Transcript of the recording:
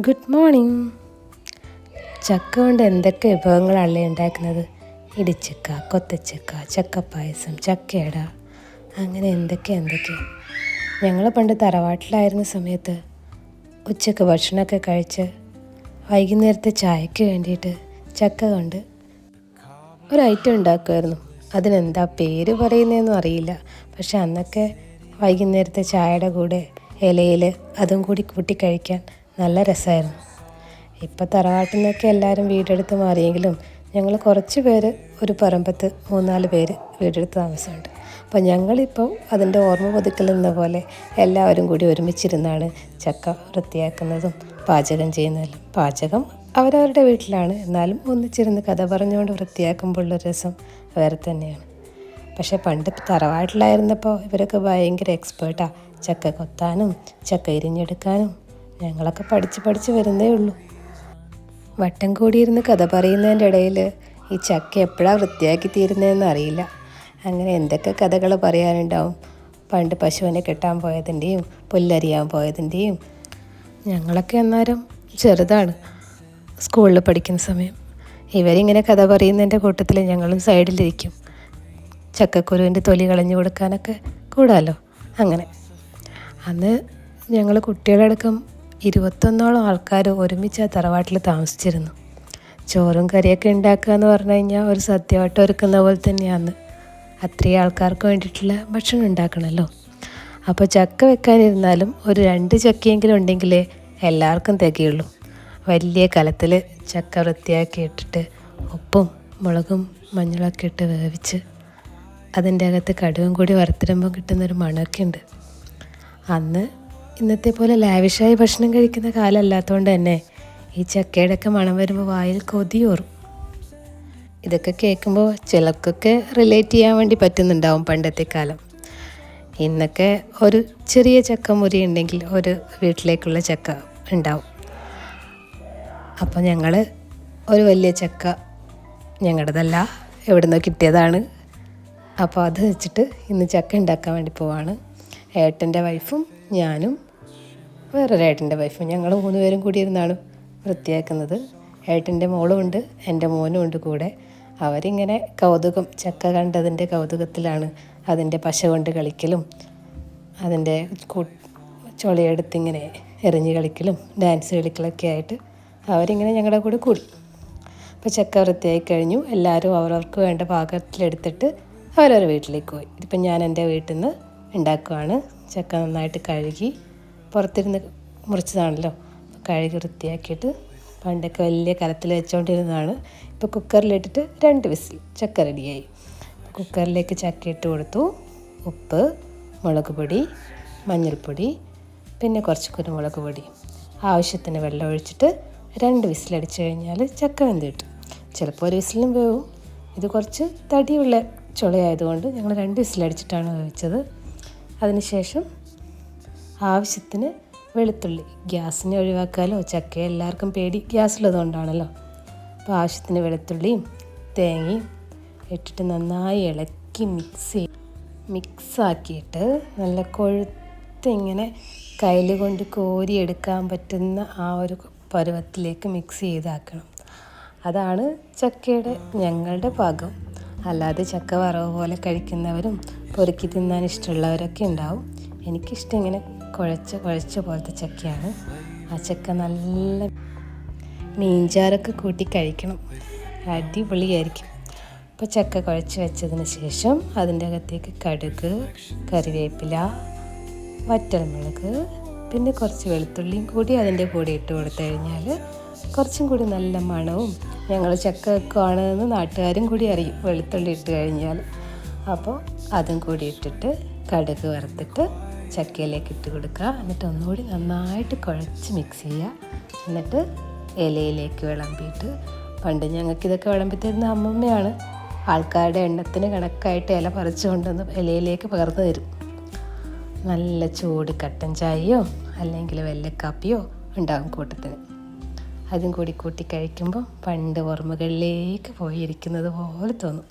Good morning. ചക്ക കൊണ്ട് എന്തൊക്കെ വിഭവങ്ങളല്ലേ ഉണ്ടാക്കുന്നത്. ഇടിച്ചക്ക, കൊത്തച്ചക്ക, ചക്കപ്പായസം, ചക്കയട, അങ്ങനെ എന്തൊക്കെ. ഞങ്ങൾ പണ്ട് തറവാട്ടിലായിരുന്ന സമയത്ത് ഉച്ചക്ക് ഭക്ഷണമൊക്കെ കഴിച്ച് വൈകുന്നേരത്തെ ചായക്ക് വേണ്ടിയിട്ട് ചക്ക കൊണ്ട് ഒരു ഐറ്റം ഉണ്ടാക്കുമായിരുന്നു. അതിനെന്താ പേര് പറയുന്നതെന്നും അറിയില്ല. പക്ഷെ അന്നൊക്കെ വൈകുന്നേരത്തെ ചായയുടെ കൂടെ ഇലയിൽ അതും കൂടി കൂട്ടി കഴിക്കാൻ നല്ല രസമായിരുന്നു. ഇപ്പോൾ തറവാട്ടിൽ നിന്നൊക്കെ എല്ലാവരും വീടെടുത്ത് മാറിയെങ്കിലും ഞങ്ങൾ കുറച്ച് പേര് ഒരു പറമ്പത്ത് 3-4 പേര് വീടെടുത്ത് താമസമുണ്ട്. അപ്പോൾ ഞങ്ങളിപ്പോൾ അതിൻ്റെ ഓർമ്മ പുതുക്കലെന്ന പോലെ എല്ലാവരും കൂടി ഒരുമിച്ചിരുന്നാണ് ചക്ക വൃത്തിയാക്കുന്നതും പാചകം ചെയ്യുന്നതെല്ലാം. പാചകം അവരവരുടെ വീട്ടിലാണ്, എന്നാലും ഒന്നിച്ചിരുന്ന് കഥ പറഞ്ഞുകൊണ്ട് വൃത്തിയാക്കുമ്പോഴുള്ള രസം വേറെ തന്നെയാണ്. പക്ഷേ പണ്ട് തറവാട്ടിലായിരുന്നപ്പോൾ ഇവരൊക്കെ ഭയങ്കര എക്സ്പേർട്ടാണ് ചക്ക കൊത്താനും ചക്ക ഇരിഞ്ഞെടുക്കാനും. ഞങ്ങളൊക്കെ പഠിച്ച് വരുന്നേ ഉള്ളൂ. വട്ടം കൂടിയിരുന്ന് കഥ പറയുന്നതിൻ്റെ ഇടയിൽ ഈ ചക്ക എപ്പോഴാണ് വൃത്തിയാക്കി തീരുന്നതെന്ന് അറിയില്ല. അങ്ങനെ എന്തൊക്കെ കഥകൾ പറയാനുണ്ടാവും. പണ്ട് പശുവിനെ കെട്ടാൻ പോയതിൻ്റെയും പുല്ലരിയാൻ പോയതിൻ്റെയും. ഞങ്ങളൊക്കെ അന്നേരം ചെറുതാണ്, സ്കൂളിൽ പഠിക്കുന്ന സമയം. ഇവരിങ്ങനെ കഥ പറയുന്നതിൻ്റെ കൂട്ടത്തിൽ ഞങ്ങളും സൈഡിലിരിക്കും. ചക്കക്കുരുവിൻ്റെ തൊലി കളഞ്ഞു കൊടുക്കാനൊക്കെ കൂടാലോ. അങ്ങനെ അന്ന് ഞങ്ങൾ കുട്ടികളടക്കം 21ഓളം ആൾക്കാർ ഒരുമിച്ച് ആ തറവാട്ടിൽ താമസിച്ചിരുന്നു. ചോറും കറിയൊക്കെ ഉണ്ടാക്കുക എന്ന് പറഞ്ഞു കഴിഞ്ഞാൽ ഒരു സദ്യവട്ടം ഒരുക്കുന്ന പോലെ തന്നെയാണ്. അത്രയും ആൾക്കാർക്ക് വേണ്ടിയിട്ടുള്ള ഭക്ഷണം ഉണ്ടാക്കണമല്ലോ. അപ്പോൾ ചക്ക വെക്കാനിരുന്നാലും ഒരു 2 ചക്കയെങ്കിലും ഉണ്ടെങ്കിലേ എല്ലാവർക്കും തികയുള്ളൂ. വലിയ കലത്തിൽ ചക്ക വൃത്തിയാക്കി ഇട്ടിട്ട് ഉപ്പും മുളകും മഞ്ഞളൊക്കെ ഇട്ട് വേവിച്ച് അതിൻ്റെ അകത്ത് കടുകും കൂടി വറുത്തിടുമ്പോൾ കിട്ടുന്നൊരു മണമൊക്കെ ഉണ്ട്. അന്ന് ഇന്നത്തെ പോലെ ലാവിഷായി ഭക്ഷണം കഴിക്കുന്ന കാലമല്ലാത്തതുകൊണ്ട് തന്നെ ഈ ചക്കയുടെയൊക്കെ മണം വരുമ്പോൾ വായിൽ കൊതിയോറും. ഇതൊക്കെ കേൾക്കുമ്പോൾ ചിലർക്കൊക്കെ റിലേറ്റ് ചെയ്യാൻ വേണ്ടി പറ്റുന്നുണ്ടാവും പണ്ടത്തെ കാലം. ഇന്നൊക്കെ ഒരു ചെറിയ ചക്ക മുറി ഉണ്ടെങ്കിൽ ഒരു വീട്ടിലേക്കുള്ള ചക്ക ഉണ്ടാവും. അപ്പോൾ ഞങ്ങൾ ഒരു വലിയ ചക്ക, ഞങ്ങളുടേതല്ല, എവിടെ നിന്നോ കിട്ടിയതാണ്. അപ്പോൾ അത് വെച്ചിട്ട് ഇന്ന് ചക്ക ഉണ്ടാക്കാൻ വേണ്ടി പോവാണ്. ഏട്ടൻ്റെ വൈഫും ഞാനും വേറൊരു ഏട്ടൻ്റെ വൈഫും ഞങ്ങൾ 3 പേരും കൂടി ഇരുന്നാണ് വൃത്തിയാക്കുന്നത്. ഏട്ടൻ്റെ മോളും ഉണ്ട്, എൻ്റെ മോനും ഉണ്ട് കൂടെ. അവരിങ്ങനെ കൗതുകം, ചക്ക കണ്ടതിൻ്റെ കൗതുകത്തിലാണ് അതിൻ്റെ പശ കൊണ്ട് കളിക്കലും അതിൻ്റെ ചുളയെടുത്തിങ്ങനെ എറിഞ്ഞ് കളിക്കലും ഡാൻസ് കളിക്കലൊക്കെ ആയിട്ട് അവരിങ്ങനെ ഞങ്ങളുടെ കൂടെ കൂടി. അപ്പോൾ ചക്ക വൃത്തിയായി കഴിഞ്ഞു. എല്ലാവരും അവരവർക്ക് വേണ്ട പാകത്തിലെടുത്തിട്ട് അവരവരുടെ വീട്ടിലേക്ക് പോയി. ഇതിപ്പം ഞാൻ എൻ്റെ വീട്ടിൽ നിന്ന് ഉണ്ടാക്കുവാണ്. ചക്ക നന്നായിട്ട് കഴുകി പുറത്തിരുന്ന് മുറിച്ചതാണല്ലോ. കഴുകി വൃത്തിയാക്കിയിട്ട് പണ്ടൊക്കെ വലിയ കലത്തിൽ വെച്ചുകൊണ്ടിരുന്നതാണ്. ഇപ്പോൾ കുക്കറിലിട്ടിട്ട് 2 വിസിൽ ചക്ക റെഡിയായി. കുക്കറിലേക്ക് ചക്ക ഇട്ട് കൊടുത്തു. ഉപ്പ്, മുളക് പൊടി, മഞ്ഞൾപ്പൊടി, പിന്നെ കുറച്ച് കുരുമുളക് പൊടി, ആവശ്യത്തിന് വെള്ളം ഒഴിച്ചിട്ട് 2 വിസിലടിച്ച് കഴിഞ്ഞാൽ ചക്ക വെന്ത് കിട്ടും. ചിലപ്പോൾ ഒരു വിസിലും വേവും. ഇത് കുറച്ച് തടിയുള്ള ചുളയായതുകൊണ്ട് ഞങ്ങൾ 2 വിസിലടിച്ചിട്ടാണ് വേവിച്ചത്. അതിനുശേഷം ആവശ്യത്തിന് വെളുത്തുള്ളി, ഗ്യാസിനെ ഒഴിവാക്കാമല്ലോ, ചക്ക എല്ലാവർക്കും പേടി ഗ്യാസുള്ളതുകൊണ്ടാണല്ലോ. അപ്പോൾ ആവശ്യത്തിന് വെളുത്തുള്ളിയും തേങ്ങയും ഇട്ടിട്ട് നന്നായി ഇളക്കി മിക്സാക്കിയിട്ട് നല്ല കൊഴുത്തിങ്ങനെ കയ്യിൽ കൊണ്ട് കോരിയെടുക്കാൻ പറ്റുന്ന ആ ഒരു പരുവത്തിലേക്ക് മിക്സ് ചെയ്താക്കണം. അതാണ് ചക്കയുടെ ഞങ്ങളുടെ പാകം. അല്ലാതെ ചക്ക വറവ് പോലെ കഴിക്കുന്നവരും പൊറുക്കി തിന്നാൻ ഇഷ്ടമുള്ളവരൊക്കെ ഉണ്ടാവും. എനിക്കിഷ്ടം ഇങ്ങനെ കുഴച്ച പോലത്തെ ചക്കയാണ്. ആ ചക്ക നല്ല മീൻചാറൊക്കെ കൂട്ടി കഴിക്കണം, അടിപൊളിയായിരിക്കും. അപ്പോൾ ചക്ക കുഴച്ച് വെച്ചതിന് ശേഷം അതിൻ്റെ അകത്തേക്ക് കടുക്, കറിവേപ്പില, വറ്റൽമുളക്, പിന്നെ കുറച്ച് വെളുത്തുള്ളിയും കൂടി അതിൻ്റെ കൂടെ ഇട്ട് കൊടുത്തു കഴിഞ്ഞാൽ കുറച്ചും കൂടി നല്ല മണവും. ഞങ്ങൾ ചക്ക വെക്കുകയാണെന്ന് നാട്ടുകാരും കൂടി അറിയും വെളുത്തുള്ളി ഇട്ട് കഴിഞ്ഞാൽ. അപ്പോൾ അതും കൂടി ഇട്ടിട്ട് കടുക് വറുത്തിട്ട് ചക്കയിലേക്ക് ഇട്ട് കൊടുക്കുക. എന്നിട്ട് ഒന്നുകൂടി നന്നായിട്ട് കുഴച്ച് മിക്സ് ചെയ്യുക. എന്നിട്ട് ഇലയിലേക്ക് വിളമ്പിയിട്ട്, പണ്ട് ഞങ്ങൾക്കിതൊക്കെ വിളമ്പി തരുന്ന അമ്മമ്മയാണ്. ആൾക്കാരുടെ എണ്ണത്തിന് കണക്കായിട്ട് ഇല പറിച്ചു കൊണ്ടുവന്ന് ഇലയിലേക്ക് പകർന്നു തരും. നല്ല ചൂട് കട്ടൻ ചായയോ അല്ലെങ്കിൽ വെള്ളക്കാപ്പിയോ ഉണ്ടാകും കൂട്ടത്തിന്. അതും കൂടി കൂട്ടി കഴിക്കുമ്പോൾ പണ്ട് ഓർമ്മകളിലേക്ക് പോയിരിക്കുന്നത് പോലെ തോന്നും.